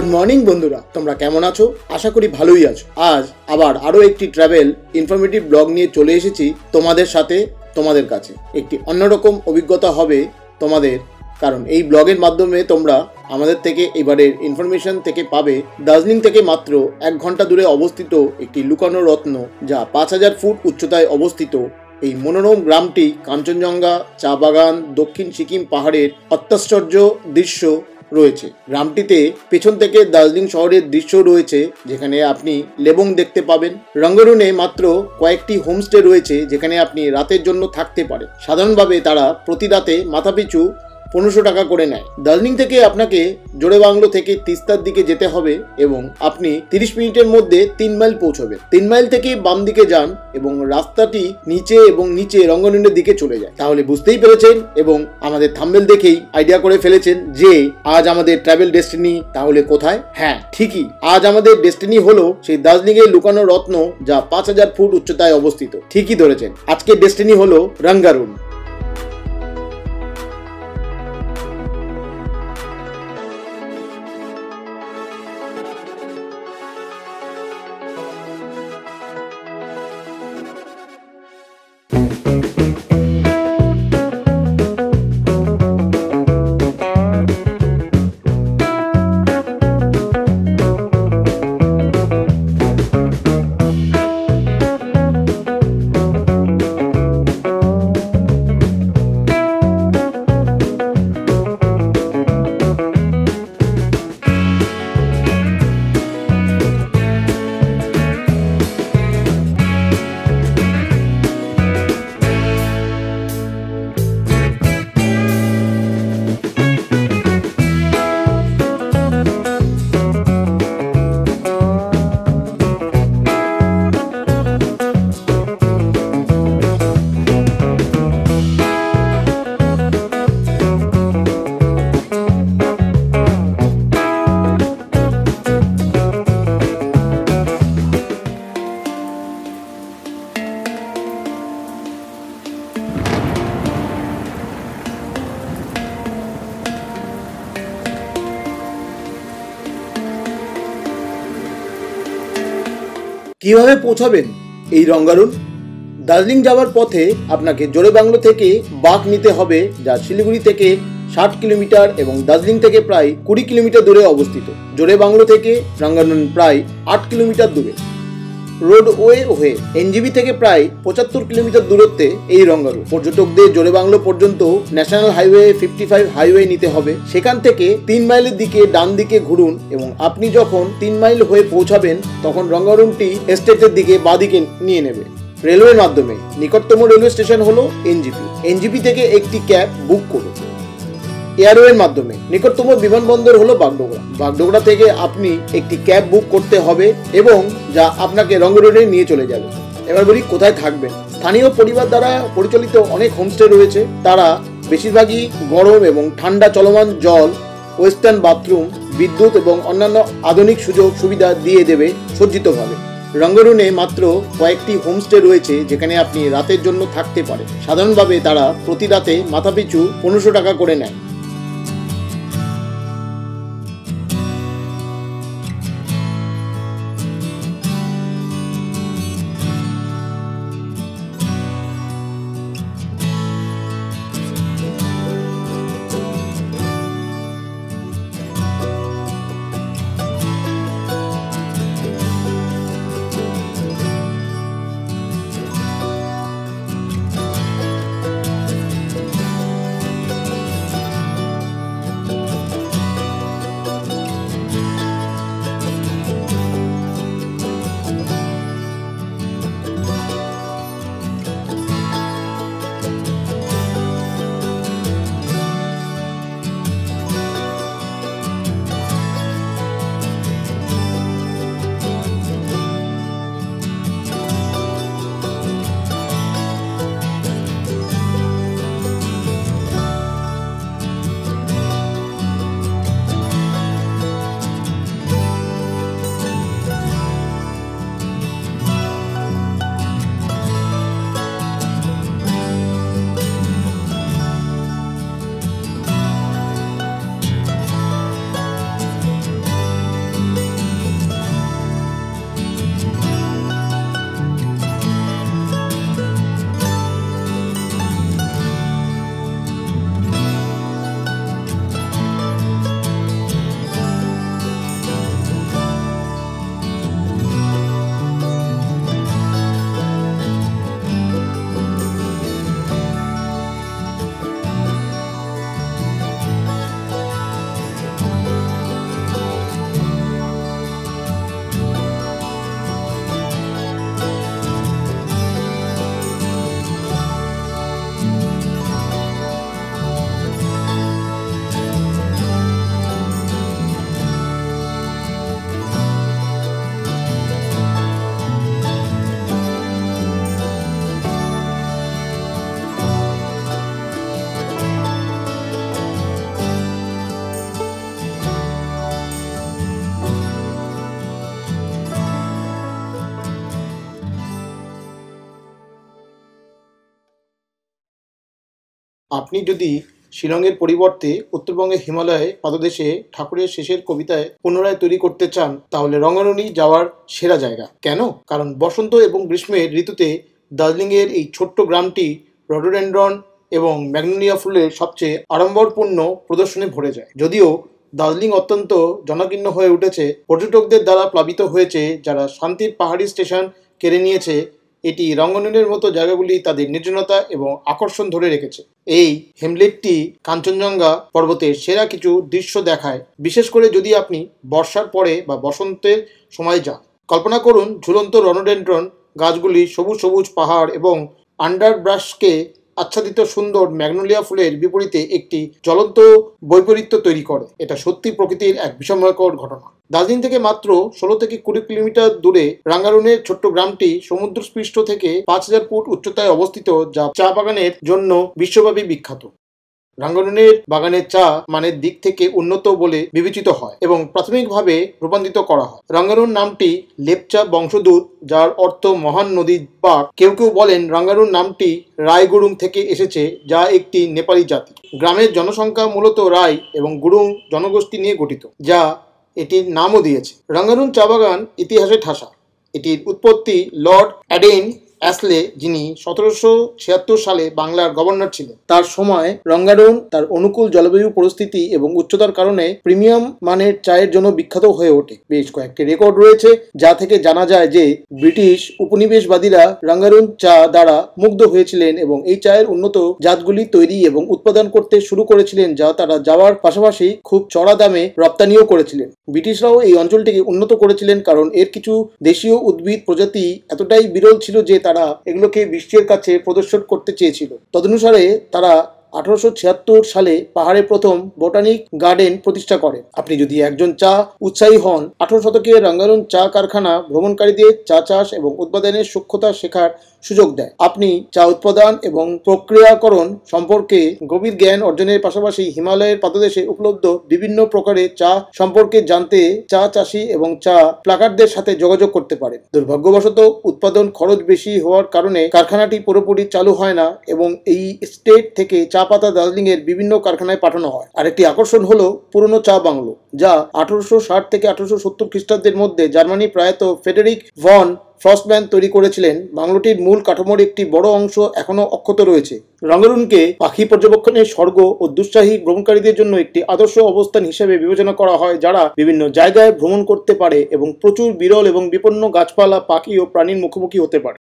Good morning বন্ধুরা, তোমরা কেমন আছো? আশা করি ভালোই আছো। আজ আবার আরো একটি ট্রাভেল ইনফরমেটিভ ব্লগ নিয়ে চলে এসেছি তোমাদের সাথে। তোমাদের কাছে একটি অন্যরকম অভিজ্ঞতা হবে তোমাদের, কারণ এই ব্লগের মাধ্যমে তোমরা আমাদের থেকে এবারের ইনফরমেশন থেকে পাবে দার্জিলিং থেকে মাত্র 1 ঘন্টা দূরে অবস্থিত একটি লুকানো রত্ন, যা 5000 ফুট উচ্চতায় অবস্থিত। এই মনোরম গ্রামটি কাঞ্চনজঙ্ঘা, চা বাগান, দক্ষিণ সিকিম পাহাড়ের অত্যাশ্চর্য দৃশ্য রয়েছে। গ্রামটিতে পেছন থেকে দার্জিলিং শহরের দৃশ্য রয়েছে, যেখানে আপনি লেবং দেখতে পাবেন। রঙ্গরুনে মাত্র কয়েকটি হোমস্টে রয়েছে, যেখানে আপনি রাতের জন্য থাকতে পারেন। সাধারণভাবে তারা প্রতি রাতে মাথাপিছু 1500 টাকা করে নেয়। দার্জিলিং থেকে আপনাকে জোড়েবাংলো থেকে তিস্তার দিকে যেতে হবে এবং আপনি 30 মিনিটের মধ্যে 3 মাইল পৌঁছবেন। 3 মাইল থেকে বাম দিকে যান এবং রাস্তাটি নিচে রঙ্গরুনের দিকে চলে যায়। তাহলে বুঝতেই পেরেছেন এবং আমাদের থাম্বনেল দেখেই আইডিয়া করে ফেলেছেন যে আজ আমাদের ট্রাভেল ডেস্টিনি তাহলে কোথায়। হ্যাঁ, ঠিকই, আজ আমাদের ডেস্টিনি হলো সেই দার্জিলিং এর লুকানো রত্ন, যা 5000 ফুট উচ্চতায় অবস্থিত। ঠিকই ধরেছেন, আজকের ডেস্টিনি হলো রঙ্গারুন। কিভাবে পৌঁছাবেন এই রঙ্গারুন? দার্জিলিং যাওয়ার পথে আপনাকে জোড়েবাংলো থেকে বাস নিতে হবে, যা শিলিগুড়ি থেকে 60 কিলোমিটার এবং দার্জিলিং থেকে প্রায় 20 কিলোমিটার দূরে অবস্থিত। জোড়েবাংলো থেকে রঙ্গারুন প্রায় 8 কিলোমিটার দূরে। রোডওয়ে হয়ে এনজিবি থেকে প্রায় 75 কিলোমিটার দূরত্বে এই রঙ্গারুন। পর্যটকদের জোড়েবাংলো পর্যন্ত ন্যাশনাল হাইওয়ে 55 হাইওয়ে নিতে হবে। সেখান থেকে 3 মাইলের দিকে ডান দিকে ঘুরুন এবং আপনি যখন 3 মাইল হয়ে পৌঁছাবেন, তখন রঙ্গারুনটি এস্টেটের দিকে বাঁদিকে নিয়ে নেবে। রেলওয়ের মাধ্যমে নিকটতম রেলওয়ে স্টেশন হলো এনজিপি। এনজিপি থেকে একটি ক্যাব বুক করুন। এয়ারওয়ের মাধ্যমে নিকটতম বিমানবন্দর হলো বাগডোগরা। বাগডোগরা থেকে আপনি একটি ক্যাব বুক করতে হবে এবং যা আপনাকে রঙ্গরুনে নিয়ে চলে যাবে। এবার বলি কোথায় থাকবেন। স্থানীয় পরিবার দ্বারা পরিচালিত অনেক হোমস্টে রয়েছে। তারা বেশিরভাগই গরম এবং ঠান্ডা চলমান জল, ওয়েস্টার্ন বাথরুম, বিদ্যুৎ এবং অন্যান্য আধুনিক সুযোগ সুবিধা দিয়ে দেবে সজ্জিতভাবে। রঙ্গরুনে মাত্র কয়েকটি হোমস্টে রয়েছে, যেখানে আপনি রাতের জন্য থাকতে পারেন। সাধারণভাবে তারা প্রতি রাতে মাথাপিছু 1500 টাকা করে নেয়। আপনি যদি শিলংয়ের পরিবর্তে উত্তরবঙ্গের হিমালয়ে পাদদেশে ঠাকুরের শেষের কবিতায় পুনরায় তৈরি করতে চান, তাহলে রঙ্গারুনই যাওয়ার সেরা জায়গা। কেন? কারণ বসন্ত এবং গ্রীষ্মের ঋতুতে দার্জিলিংয়ের এই ছোট্ট গ্রামটি রডোডেনড্রন এবং ম্যাগনোলিয়া ফুলের সবচেয়ে আড়ম্বরপূর্ণ প্রদর্শনে ভরে যায়। যদিও দার্জিলিং অত্যন্ত জনাকীর্ণ হয়ে উঠেছে, পর্যটকদের দ্বারা প্লাবিত হয়েছে, যারা শান্তির পাহাড়ি স্টেশন কেড়ে নিয়েছে, এটি রঙ্গারুনের মতো জায়গাগুলি তাদের নির্জনতা এবং আকর্ষণ ধরে রেখেছে। এই হেমলেটটি কাঞ্চনজঙ্ঘা পর্বতের সেরা কিছু দৃশ্য দেখায়, বিশেষ করে যদি আপনি বর্ষার পরে বা বসন্তের সময় যান। কল্পনা করুন ঝুলন্ত রডোডেনড্রন গাছগুলি সবুজ সবুজ পাহাড় এবং আন্ডারব্রাশকে আচ্ছাদিত সুন্দর ম্যাগনোলিয়া ফুলের বিপরীতে একটি জ্বলন্ত বৈপরীত্য তৈরি করে। এটা সত্যি প্রকৃতির এক বিস্ময়কর ঘটনা। দার্জিলিং থেকে মাত্র 16 থেকে 20 কিলোমিটার দূরে রঙ্গারুনের ছোট্ট গ্রামটি সমুদ্রপৃষ্ঠ থেকে 5000 ফুট উচ্চতায় অবস্থিত, যা চা বাগানের জন্য বিশ্বব্যাপী বিখ্যাত। রঙ্গারুনের বাগানের চা মানের দিক থেকে উন্নত বলে বিবেচিত হয় এবং প্রাথমিকভাবে রূপান্তরিত করা হয়। রঙ্গারুন নামটি লেপচা বংশোদ্ভূত, যার অর্থ মহান নদীর বাঁক। কেউ কেউ বলেন রঙ্গারুন নামটি রায় গুরুং থেকে এসেছে, যা একটি নেপালি জাতি। গ্রামের জনসংখ্যা মূলত রায় এবং গুরুং জনগোষ্ঠী নিয়ে গঠিত, যা এটির নামও দিয়েছে। রঙ্গারুন চা বাগান ইতিহাসে ঠাসা। এটির উৎপত্তি লর্ড অ্যাডেন অ্যাসলে, যিনি 1776 সালে বাংলার গভর্নর ছিলেন। তার সময় রঙ্গারুন তার অনুকূল জলবায়ু পরিস্থিতি এবং উচ্চতার কারণে প্রিমিয়াম মানের চায়ের জন্য বিখ্যাত হয়ে ওঠে। বেশ কয়েকটি রেকর্ড রয়েছে, যা থেকে জানা যায় যে ব্রিটিশ উপনিবেশবাদীরা রঙ্গারুন চা দ্বারা মুগ্ধ হয়েছিলেন এবং এই চায়ের উন্নত জাতগুলি তৈরি এবং উৎপাদন করতে শুরু করেছিলেন, যা তারা যাওয়ার পাশাপাশি খুব চড়া দামে রপ্তানিও করেছিলেন। ব্রিটিশরাও এই অঞ্চলটিকে উন্নত করেছিলেন, কারণ এর কিছু দেশীয় উদ্ভিদ প্রজাতি এতটাই বিরল ছিল যে তারা এগুলোকে বিশ্বের কাছে প্রদর্শন করতে চেয়েছিল। তদনুসারে তারা 1876 সালে পাহাড়ে প্রথম বোটানিক গার্ডেন প্রতিষ্ঠা করেন। আপনি যদি একজন চা উৎসাহী হন, 18 শতকে রঙ্গারুন চা কারখানা ভ্রমণকারীদের চা চাষ এবং উৎপাদনের সূক্ষ্মতা শেখার সুযোগ দেয়। আপনি চা উৎপাদন এবং প্রক্রিয়াকরণ সম্পর্কে গভীর জ্ঞান অর্জনের পাশাপাশি হিমালয়ের পাদদেশে উপলব্ধ বিভিন্ন প্রকারের চা সম্পর্কে জানতে চা চাষি এবং চা প্লাকারদের সাথে যোগাযোগ করতে পারেন। দুর্ভাগ্যবশত উৎপাদন খরচ বেশি হওয়ার কারণে কারখানাটি পুরোপুরি চালু হয় না এবং এই স্টেট থেকে চা পাতা দার্জিলিং এর বিভিন্ন কারখানায় পাঠানো হয়। আরেকটি আকর্ষণ হলো পুরনো চা বাংলো, যা 1860 থেকে 1870 খ্রিস্টাব্দের মধ্যে জার্মানি প্রয়াত ফ্রেডেরিক ভন ফ্রস্টম্যান তৈরি করেছিলেন। বাংলোটির মূল কাঠামোর একটি বড় অংশ এখনো অক্ষত রয়েছে। রঙ্গারুনকে পাখি পর্যবেক্ষণের স্বর্গ ও দুঃসাহী ভ্রমণকারীদের জন্য একটি আদর্শ অবস্থান হিসেবে বিবেচনা করা হয়, যারা বিভিন্ন জায়গায় ভ্রমণ করতে পারে এবং প্রচুর বিরল এবং বিপন্ন গাছপালা, পাখি ও প্রাণীর মুখোমুখি হতে পারে।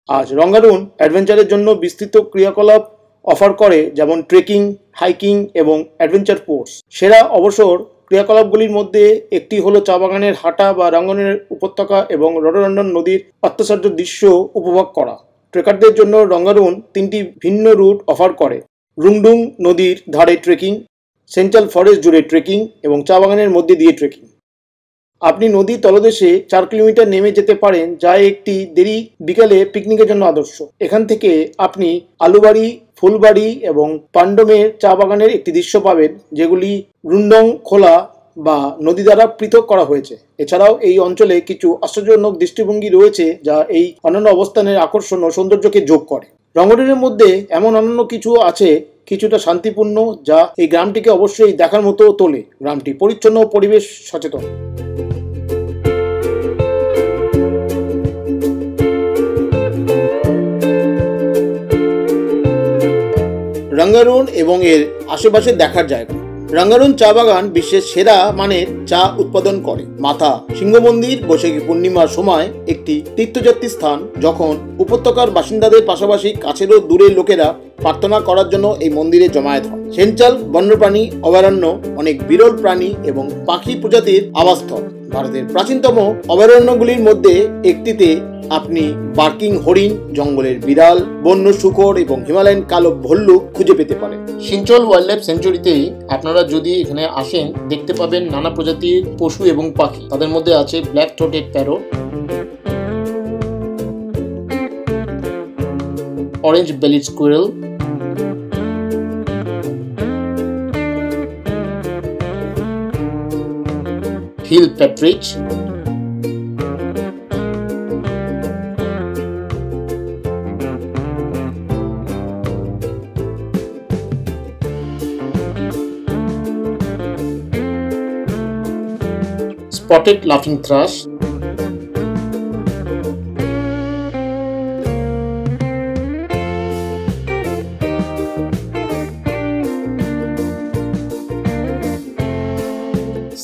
আজ রঙ্গারুন অ্যাডভেঞ্চারের জন্য বিস্তৃত ক্রিয়াকলাপ অফার করে, যেমন ট্রেকিং, হাইকিং এবং অ্যাডভেঞ্চার স্পোর্টস। সেরা অবসর ক্রিয়াকলাপগুলির মধ্যে একটি হলো চা বাগানের হাঁটা বা রঙ্গারুনের উপত্যকা এবং রডোডেনড্রন নদীর অত্যাশ্চর্য দৃশ্য উপভোগ করা। ট্রেকারদের জন্য রঙ্গারুন 3টি ভিন্ন রুট অফার করে: রুংডুং নদীর ধারে ট্রেকিং, সেন্ট্রাল ফরেস্ট জুড়ে ট্রেকিং এবং চা বাগানের মধ্যে দিয়ে ট্রেকিং। আপনি নদীর তলদেশে 4 কিলোমিটার নেমে যেতে পারেন, যা একটি দেরি বিকালে পিকনিকের জন্য আদর্শ। এখান থেকে আপনি আলুবাড়ি, ফুলবাড়ি এবং পান্ডমের চা বাগানের একটি দৃশ্য পাবেন, যেগুলি রুংডং খোলা বা নদী দ্বারা পৃথক করা হয়েছে। এছাড়াও এই অঞ্চলে কিছু আশ্চর্যজনক দৃষ্টিভঙ্গি রয়েছে, যা এই অনন্য অবস্থানের আকর্ষণ ও সৌন্দর্যকে যোগ করে। রঙ্গারুনের মধ্যে এমন অনন্য কিছু আছে, কিছুটা শান্তিপূর্ণ, যা এই গ্রামটিকে অবশ্যই দেখার মতো তোলে। গ্রামটি পরিচ্ছন্ন ও পরিবেশ সচেতন। রঙ্গারুন এবং এর আশেপাশে দেখার জায়গা। রঙ্গারুন চা বাগান বিশ্বের সেরা মানের চা উৎপাদন করে। মাথা সিংহ মন্দির বৈশাখী পূর্ণিমার সময় একটি তীর্থযাত্রী স্থান, যখন উপত্যকার বাসিন্দাদের পাশাপাশি কাছেরও দূরের লোকেরা প্রার্থনা করার জন্য এই মন্দিরে জমায়েত হয়। সেন্ট্রাল বন্যপ্রাণী অভয়ারণ্য অনেক বিরল প্রাণী এবং পাখি প্রজাতির আবাসস্থল। ভারতের প্রাচীনতম অভয়ারণ্যগুলির মধ্যে একটিতে আপনি বার্কিং হরিণ, জঙ্গলের বিড়াল, বন্য শূকর এবং হিমালয়ান কালো ভল্লুক খুঁজে পেতে পারেন। সিঞ্চল ওয়াইল্ড লাইফ স্যাংচুয়ারিতে আপনারা যদি এখানে আসেন, দেখতে পাবেন নানা প্রজাতির পশু এবং পাখি। তাদের মধ্যে আছে black throated parrot, orange bellied squirrel, hill প্যাট্রিচ, spotted লাফিং থ্রাশ,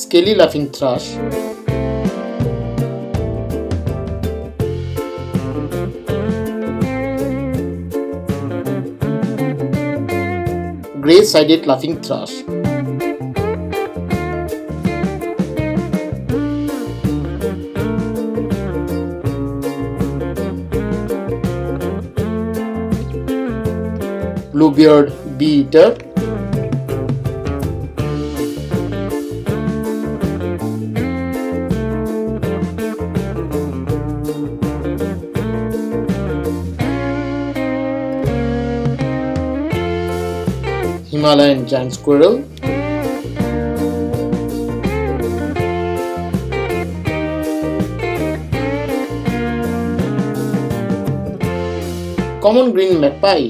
স্কেলি লাফিং থ্রাশ, গ্রে সাইডেড লাফিং trash, blue-beard bee-eater, Himalayan giant squirrel, common green magpie,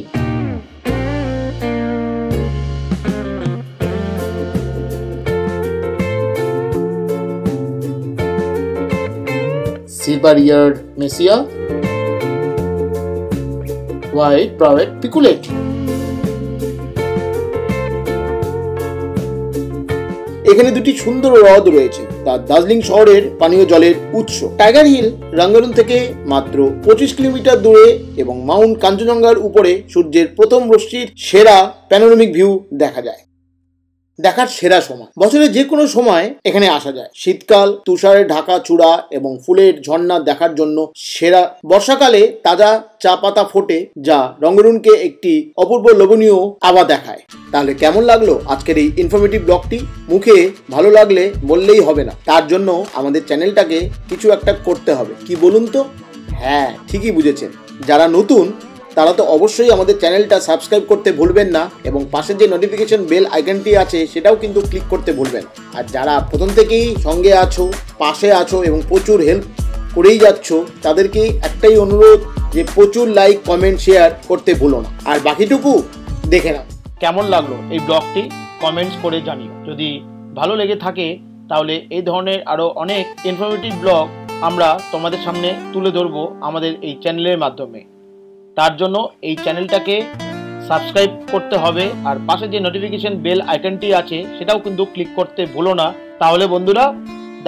silver-eared messia, white-browed picolet. এখানে দুটি সুন্দর হ্রদ রয়েছে, তা দার্জিলিং শহরের পানীয় জলের উৎস। টাইগার হিল রঙ্গারুন থেকে মাত্র 25 কিলোমিটার দূরে এবং মাউন্ট কাঞ্চনজঙ্ঘার উপরে সূর্যের প্রথম রশ্মির সেরা প্যানোরামিক ভিউ দেখা যায়। দেখার সেরা সময় বছরের যে কোনো সময় এখানে আসা যায়। শীতকাল তুষারে ঢাকা চূড়া এবং ফুলের ঝর্ণা দেখার জন্য সেরা। বর্ষাকালে তাজা চা পাতা ফোটে, যা রঙ্গারুনকে একটি অপূর্ব লোভনীয় আভা দেখায়। তাহলে কেমন লাগলো আজকের এই ইনফরমেটিভ ব্লগটি? মুখে ভালো লাগলে বললেই হবে না, তার জন্য আমাদের চ্যানেলটাকে কিছু একটা করতে হবে। কি বলুন তো? হ্যাঁ, ঠিকই বুঝেছেন। যারা নতুন তারা তো অবশ্যই আমাদের চ্যানেলটা সাবস্ক্রাইব করতে ভুলবেন না এবং পাশে যে নোটিফিকেশন বেল আইকনটি আছে সেটাও কিন্তু ক্লিক করতে ভুলবেন। আর যারা প্রথম থেকেই সঙ্গে আছো, পাশে আছো এবং প্রচুর হেল্প করেই যাচ্ছ, তাদেরকে একটাই অনুরোধ যে প্রচুর লাইক, কমেন্ট, শেয়ার করতে ভুলো না। আর বাকিটুকু দেখে নাও। কেমন লাগলো এই ব্লগটি কমেন্টস করে জানিও। যদি ভালো লেগে থাকে তাহলে এই ধরনের আরও অনেক ইনফরমেটিভ ব্লগ আমরা তোমাদের সামনে তুলে ধরবো আমাদের এই চ্যানেলের মাধ্যমে। তার জন্য এই চ্যানেলটাকে সাবস্ক্রাইব করতে হবে আর পাশে যে নোটিফিকেশন বেল আইকনটি আছে সেটাও কিন্তু ক্লিক করতে ভুলো না। তাহলে বন্ধুরা,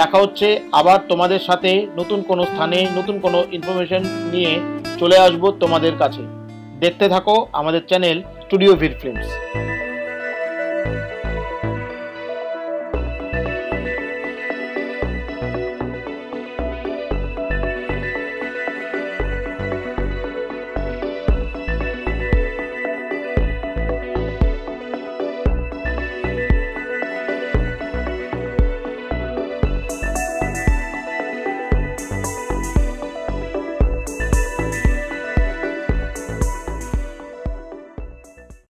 দেখা হচ্ছে আবার তোমাদের সাথে নতুন কোনো স্থানে নতুন কোনো ইনফরমেশন নিয়ে চলে আসবো তোমাদের কাছে। দেখতে থাকো আমাদের চ্যানেল স্টুডিও ভিড ফিল্মস।